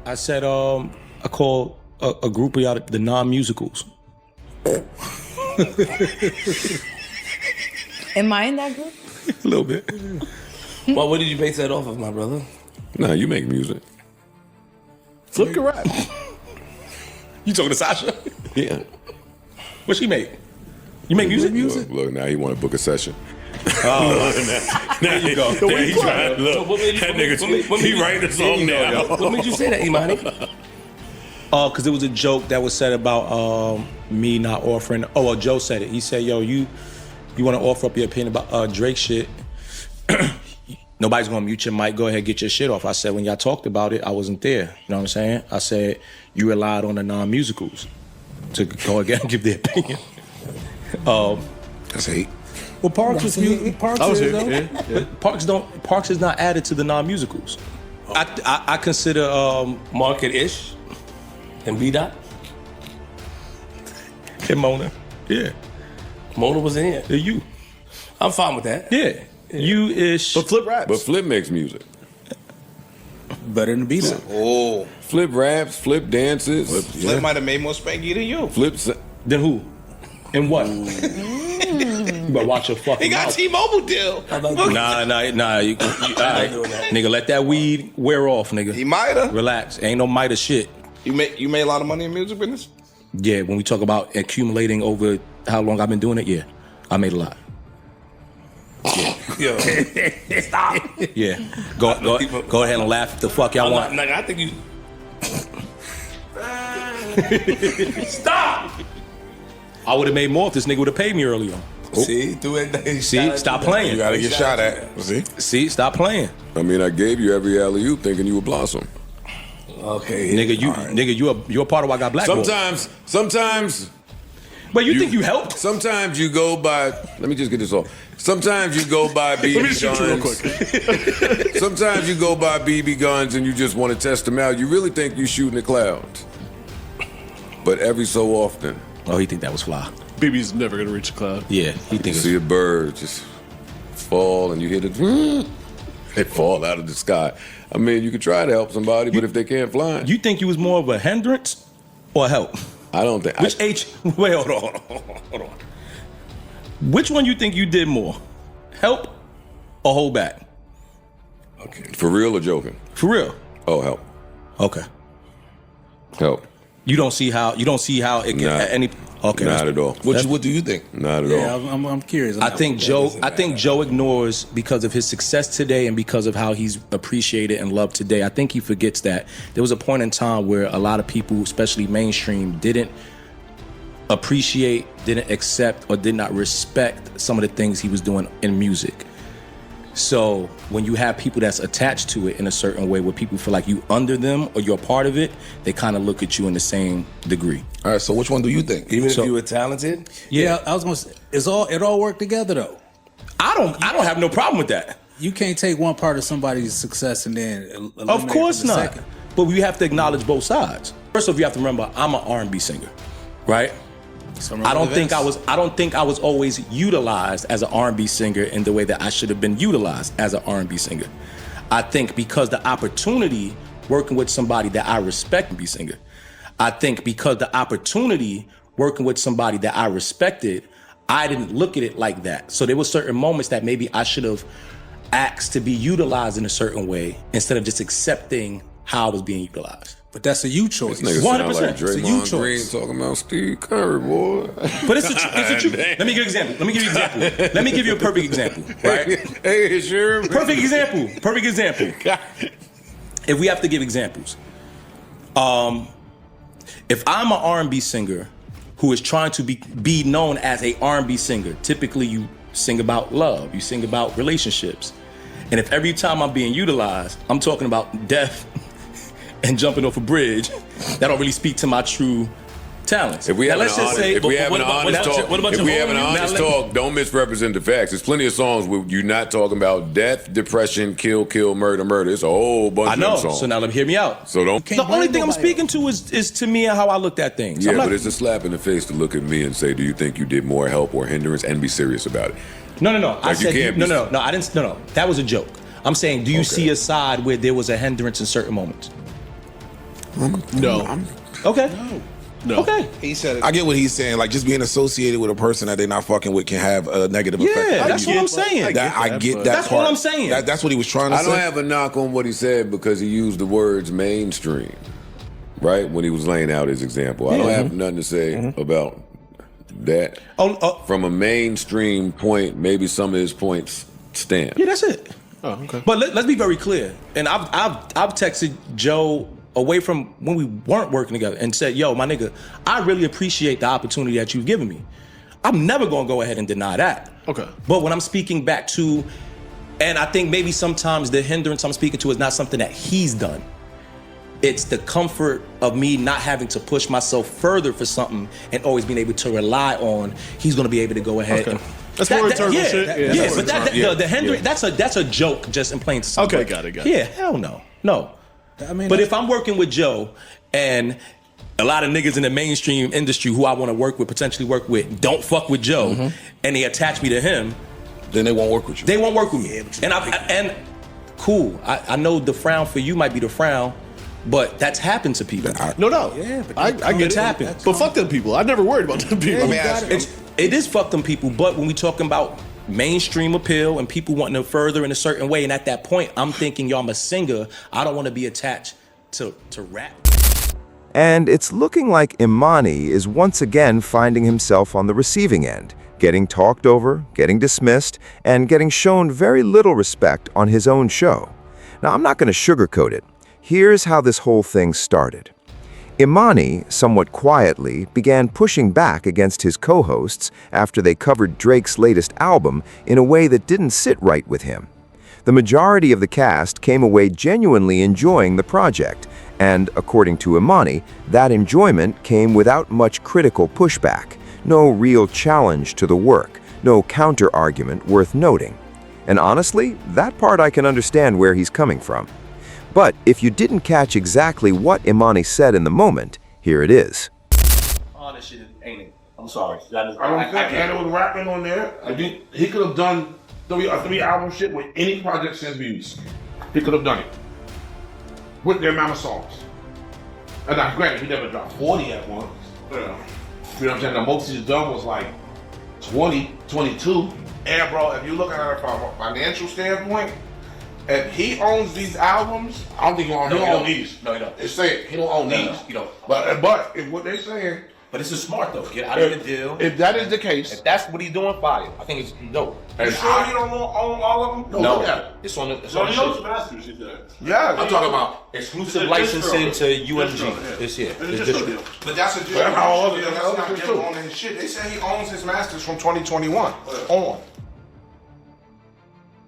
I said, I call a group of y'all the non-musicals. Am I in that group? A little bit. Well, what did you base that off of, my brother? Nah, you make music. Flip can rap. You talking to Sasha? Yeah. What she make? You make music? Look, now he want to book a session. Oh, now you go. Now he trying to look. That nigga, he writing a song now. What made you say that, Emanny? Because it was a joke that was said about me not offering. Oh, well, Joe said it. He said, yo, you want to offer up your opinion about Drake shit? Nobody's going to mute your mic. Go ahead, get your shit off. I said, when y'all talked about it, I wasn't there. You know what I'm saying? I said, you relied on the non-musicals to go again and give their opinion. That's hate. Well, Parks was Parks is though. Parks is not added to the non-musicals. I consider Market-ish and B-Dot. and Mona. Yeah. Mona was in here. Yeah, you. I'm fine with that. Yeah. You-ish. But Flip raps. But Flip makes music. Better than beat up. Oh, Flip raps, Flip dances. Flip might have made more spanky than you. Then who? And what? You better watch your fucking He got mouth. T-Mobile deal. Nah. You, all right. Nigga, let that weed wear off, nigga. He might have. Relax. Ain't no might of shit. You made a lot of money in music business? Yeah, when we talk about accumulating over how long I've been doing it, yeah. I made a lot. Yo. Stop. Yeah. Go ahead and laugh if the fuck y'all want. I think you... Stop! I would have made more if this nigga would have paid me early on. See? Do it. See? Stop playing. You gotta get shot at. See? See? Stop playing. I mean, I gave you every alley-oop thinking you would blossom. Okay. Nigga, you're a part of why I got blackballed. Sometimes. But you think you helped? Sometimes you go by. Let me just get this off. Sometimes you go by BB Let me just shoot you real quick. Sometimes you go by BB guns and you just want to test them out. You really think you shooting the clouds. But every so often. Oh, he think that was fly. BB's never gonna reach a cloud. Yeah, he You thinks see a bird just fall and you hear it fall out of the sky. I mean, you could try to help somebody, but if they can't fly. You think you was more of a hindrance or help? I don't think. Which wait, hold on. Which one you think you did more? Help or hold back? Okay. For real or joking? For real. Oh, help. Okay. Help. You don't see how it can any. Okay. Not at all. What do you think? Not at all. I'm curious. I think Joe ignores because of his success today and because of how he's appreciated and loved today. I think he forgets that there was a point in time where a lot of people, especially mainstream, didn't appreciate, didn't accept, or did not respect some of the things he was doing in music. So when you have people that's attached to it in a certain way where people feel like you under them or you're a part of it, they kind of look at you in the same degree. All right, so which one do you think? Even if you were talented? Yeah, I was gonna say, it all work together though. I don't have no problem with that. You can't take one part of somebody's success and then eliminate Of course the not. second. But we have to acknowledge both sides. First off, you have to remember I'm an R&B singer, right? I don't think I was always utilized as an R&B singer in the way that I should have been utilized as an R&B singer. I think because the opportunity working with somebody that I respect be singer. I think because the opportunity working with somebody that I respected, I didn't look at it like that. So there were certain moments that maybe I should have asked to be utilized in a certain way instead of just accepting how I was being utilized. But that's a you choice. This nigga sound like 100%. It's a Draymond you Green choice. talking about Steve Curry, boy. But it's a truth. Let me give you an example. Let me give you a perfect example, right? Hey, sure. Perfect example. If we have to give examples, if I'm an R&B singer who is trying to be known as a R&B singer, typically you sing about love, you sing about relationships, and if every time I'm being utilized, I'm talking about death and jumping off a bridge, that don't really speak to my true talents. If we have Now, an honest talk, don't misrepresent the facts. There's plenty of songs where you're not talking about death, depression, kill, murder. It's a whole bunch I know. of them songs. So now let me hear me out. So don't. The only thing I'm speaking to is to me and how I looked at things. Yeah, I'm not- but it's a slap in the face to look at me and say, "Do you think you did more help or hindrance?" And be serious about it. No. I Like, you said can't be- no. I didn't. No. That was a joke. I'm saying, do you see a side where there was a hindrance in certain moments? No. Okay. No. Okay. He said it. I get what he's saying. Like just being associated with a person that they're not fucking with can have a negative effect. Yeah, on that's you. what I'm saying. I get that. That's part. what I'm saying. That's what he was trying to I say. don't have a knock on what he said because he used the words mainstream, right? When he was laying out his example. I don't have nothing to say about that. From a mainstream point, maybe some of his points stand. Yeah, that's it. Oh, okay. But let's be very clear. And I've texted Joe away from when we weren't working together and said, yo, my nigga, I really appreciate the opportunity that you've given me. I'm never gonna go ahead and deny that. Okay. But when I'm speaking back to, and I think maybe sometimes the hindrance I'm speaking to is not something that he's done. It's the comfort of me not having to push myself further for something and always being able to rely on he's gonna be able to go ahead. Okay. And, That's more internal yeah, shit. Yeah, but the hindrance, that's a joke just in plain sight. Okay, got it. Yeah, hell no. I mean, but if I'm working with Joe and a lot of niggas in the mainstream industry who I want to work with, potentially work with, don't fuck with Joe, and they attach me to him, then they won't work with you. They won't work with me. And cool. I know the frown for you might be the frown, but that's happened to people. No doubt. Yeah, but I get it's it. happened. But fuck them people. I never worried about them people. Let me ask you. It is fuck them people, but when we talking about mainstream appeal and people wanting to further in a certain way, and at that point, I'm thinking, yo, I'm a singer. I don't want to be attached to rap. And it's looking like Emanny is once again finding himself on the receiving end, getting talked over, getting dismissed, and getting shown very little respect on his own show. Now, I'm not going to sugarcoat it. Here's how this whole thing started. Emanny, somewhat quietly, began pushing back against his co-hosts after they covered Drake's latest album in a way that didn't sit right with him. The majority of the cast came away genuinely enjoying the project, and, according to Emanny, that enjoyment came without much critical pushback, no real challenge to the work, no counter-argument worth noting. And honestly, that part I can understand where he's coming from. But if you didn't catch exactly what Emanny said in the moment, here it is. Oh, this shit ain't it. I'm sorry. I don't think Anna was rapping on there. I think he could have done three album shit with any project since Views. He could have done it. With their amount of songs. And now, granted, he never dropped 40 at once. Yeah. You know what I'm saying? The most he's done was like 20, 22. And bro, if you look at it from a financial standpoint, if he owns these albums, I don't think he don't own these. No, he don't. It's saying he don't own these. You don't. But if what they saying, But this is smart though. Get out of the deal. if that is the case, If that's what he's doing, fire. I think it's dope. you sure you don't own all of them? No, look at it. it's on the. It's So on the he owns shit. masters, he said. Yeah, I'm talking about Exclusive It's licensing distro. to UMG. Distro, It's here. It's It's distro distro. deal. but that's a But how other deal. than That's other not things him too. owning his shit. They say he owns his masters from 2021 on.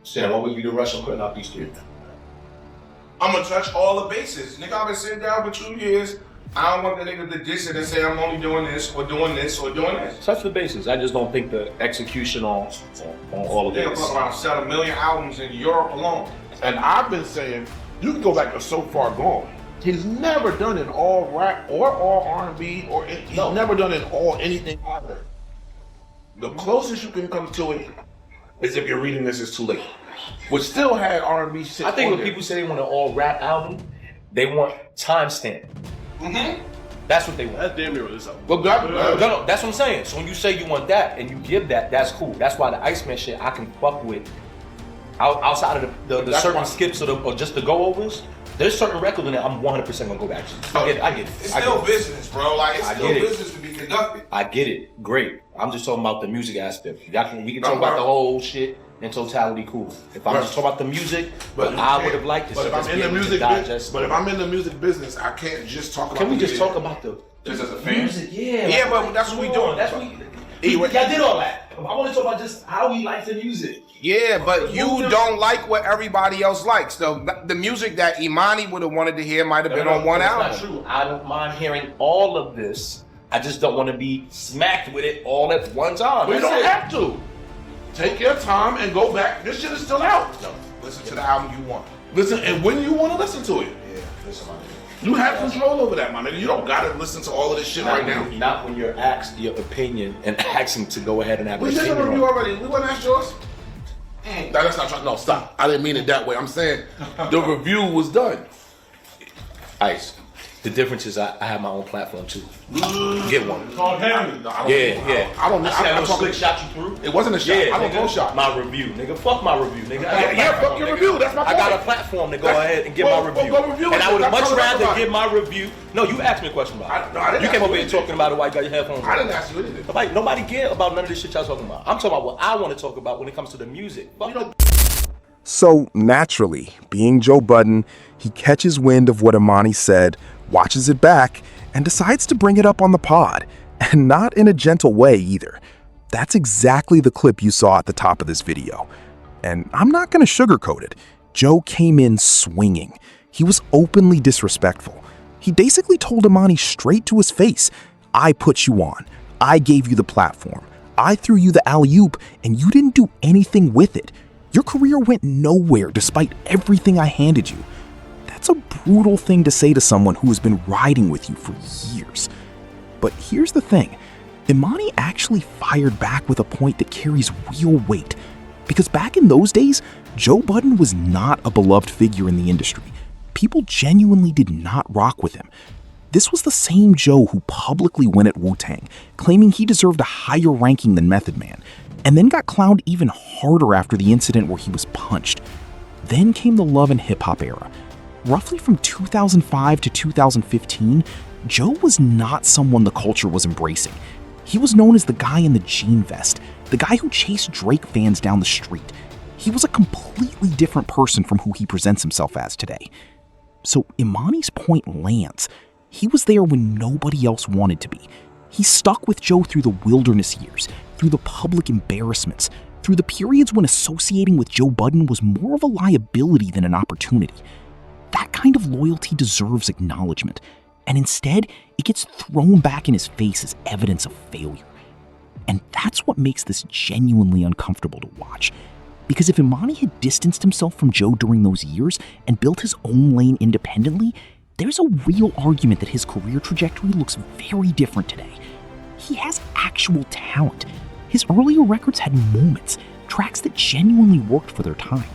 Sam, what would be the rush on putting out these three? I'm gonna touch all the bases. Nigga, I've been sitting down for 2 years. I don't want the nigga to diss it and say I'm only doing this or doing this or doing this. Touch the bases. I just don't think the execution on all of Nigga this. fuck around, sell 1 million albums in Europe alone. And I've been saying, you can go back to So Far Gone. He's never done an all rap or all R&B or he's never done an all anything either. The closest you can come to it is if you're reading This Is Too Late, which still had R&B shit. I think on when there. people say they want an all rap album, they want timestamp. That's what they want. That's damn near what this album. Well, No, that's what I'm saying. So when you say you want that and you give that, that's cool. That's why the Iceman shit I can fuck with. Outside of the That's certain why- skips or just the go overs, there's certain records in there I'm 100% gonna go back to. I get it. It's I still get it. business, bro. Like, it's I still get it. business to be conducted. I get it. Great. I'm just talking about the music aspect. We can talk No, about bro. the whole shit in totality. Cool. If I'm just talking about the music, but I would have liked this. But if I'm in the music business, but if I'm in the music business, I can't just talk about. Can we the just music. talk about the Just as a fan? music? Yeah. Yeah, but that's what we doing. That's what y'all did all that. I want to talk about just how we like the music. Yeah, but you don't like what everybody else likes. The music that Emanny would have wanted to hear might have been on one That's album. not true. I don't mind hearing all of this. I just don't want to be smacked with it all at one time. We That's don't it. have to. Take your time and go back. This shit is still out. Listen to the album you want. Listen, and when you want to listen to it, Yeah, listen, man. you have control over that, my nigga. You don't gotta listen to all of this shit right now. Not when you're asked your opinion and asking to go ahead and have We an did a opinion. review on it. already. We want to ask yours. No, that's not trying. No, stop. I didn't mean it that way. I'm saying the review was done. Ice. The difference is I have my own platform too. Get one. Call Harry. No, Yeah. I don't. See that little slick shot you threw? It wasn't a shot. Yeah, I don't nigga, throw shot. My review, nigga. Fuck my review, nigga. Yeah, fuck your review. That's my point. I got a platform to go ahead and give my review. Go review and it. I would Stop much talking rather about it. give my review. No, you asked me a question about it. I didn't You came ask over you here talking about it while you got your headphones on. I didn't ask you anything. Nobody care about none of this shit y'all talking about. I'm talking about what I want to talk about when it comes to the music. So, naturally, being Joe Budden, he catches wind of what Emanny said, watches it back, and decides to bring it up on the pod. And not in a gentle way either. That's exactly the clip you saw at the top of this video. And I'm not going to sugarcoat it. Joe came in swinging. He was openly disrespectful. He basically told Emanny straight to his face, I put you on. I gave you the platform. I threw you the alley-oop, and you didn't do anything with it. Your career went nowhere despite everything I handed you. That's a brutal thing to say to someone who has been riding with you for years. But here's the thing. Emanny actually fired back with a point that carries real weight. Because back in those days, Joe Budden was not a beloved figure in the industry. People genuinely did not rock with him. This was the same Joe who publicly went at Wu-Tang, claiming he deserved a higher ranking than Method Man, and then got clowned even harder after the incident where he was punched. Then came the Love and Hip Hop era. Roughly from 2005 to 2015, Joe was not someone the culture was embracing. He was known as the guy in the jean vest, the guy who chased Drake fans down the street. He was a completely different person from who he presents himself as today. So Emanny's point lands. He was there when nobody else wanted to be. He stuck with Joe through the wilderness years, through the public embarrassments, through the periods when associating with Joe Budden was more of a liability than an opportunity. That kind of loyalty deserves acknowledgement, and instead, it gets thrown back in his face as evidence of failure. And that's what makes this genuinely uncomfortable to watch. Because if Emanny had distanced himself from Joe during those years and built his own lane independently, there's a real argument that his career trajectory looks very different today. He has actual talent. His earlier records had moments, tracks that genuinely worked for their time.